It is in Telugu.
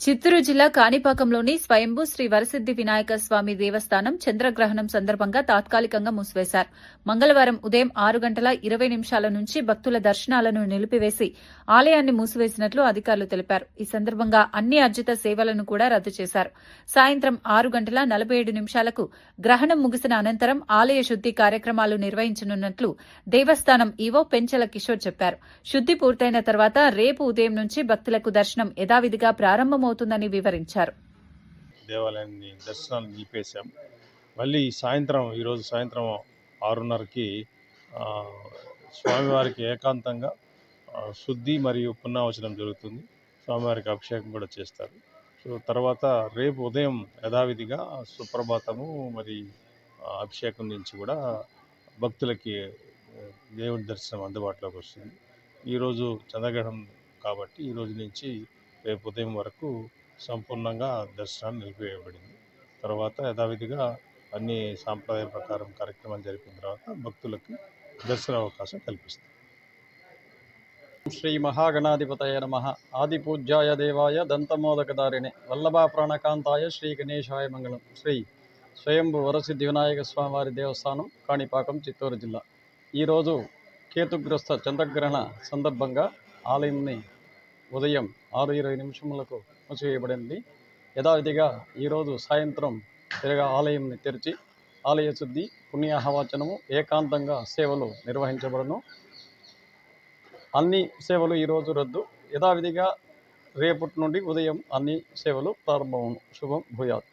చిత్తూరు జిల్లా కాణిపాకంలోని స్వయంభూ శ్రీ వరసిద్ది వినాయక స్వామి దేవస్థానం చంద్రగ్రహణం సందర్భంగా తాత్కాలికంగా మూసివేశారు. మంగళవారం ఉదయం 6:20 నుంచి భక్తుల దర్శనాలను నిలిపివేసి ఆలయాన్ని మూసివేసినట్లు అధికారులు తెలిపారు. ఈ సందర్భంగా అన్ని అర్జిత సేవలను కూడా రద్దు చేశారు. సాయంత్రం 6:47కు గ్రహణం ముగిసిన అనంతరం ఆలయ శుద్ది కార్యక్రమాలు నిర్వహించనున్నట్లు దేవస్థానం ఈవో పెంచెల కిషోర్ చెప్పారు. శుద్ది పూర్తయిన తర్వాత రేపు ఉదయం నుంచి భక్తులకు దర్శనం యథావిధిగా ప్రారంభమవుతుందని వివరించారు. దేవాలయాన్ని దర్శనాలు నిలిపేశాం. మళ్ళీ ఈరోజు సాయంత్రం 6:30కి స్వామివారికి ఏకాంతంగా శుద్ధి మరియు పుణ్యావచనం జరుగుతుంది. స్వామివారికి అభిషేకం కూడా చేస్తారు. సో తర్వాత రేపు ఉదయం యథావిధిగా సుప్రభాతము మరి అభిషేకం నుంచి కూడా భక్తులకి దేవుడి దర్శనం అందుబాటులోకి వస్తుంది. ఈరోజు చంద్రగ్రహణం కాబట్టి ఈరోజు నుంచి రేపు ఉదయం వరకు సంపూర్ణంగా దర్శనాన్ని నిలిపివేయబడింది. తర్వాత యథావిధిగా అన్ని సాంప్రదాయ ప్రకారం కార్యక్రమాలు జరిపిన తర్వాత భక్తులకు దర్శన అవకాశం కల్పిస్తుంది. శ్రీ మహాగణాధిపతయ నమః. ఆదిపూజ్యాయ దేవాయ దంతమోదకదారిణే వల్లభా ప్రాణకాంతాయ శ్రీ గణేశాయ మంగళం. శ్రీ స్వయంభూ వరసిద్ధి వినాయక స్వామివారి దేవస్థానం కాణిపాకం, చిత్తూరు జిల్లా. ఈరోజు కేతుగ్రస్త చంద్రగ్రహణ సందర్భంగా ఆలయంని ఉదయం 6:20 మూసివేయబడింది. యథావిధిగా ఈరోజు సాయంత్రం తిరగా ఆలయంని తెరిచి ఆలయ శుద్ధి, పుణ్యాహవాచనము, ఏకాంతంగా సేవలు నిర్వహించబడను. అన్ని సేవలు ఈరోజు రద్దు. యథావిధిగా రేపటి నుండి ఉదయం అన్ని సేవలు ప్రారంభం. శుభం భూయాత్.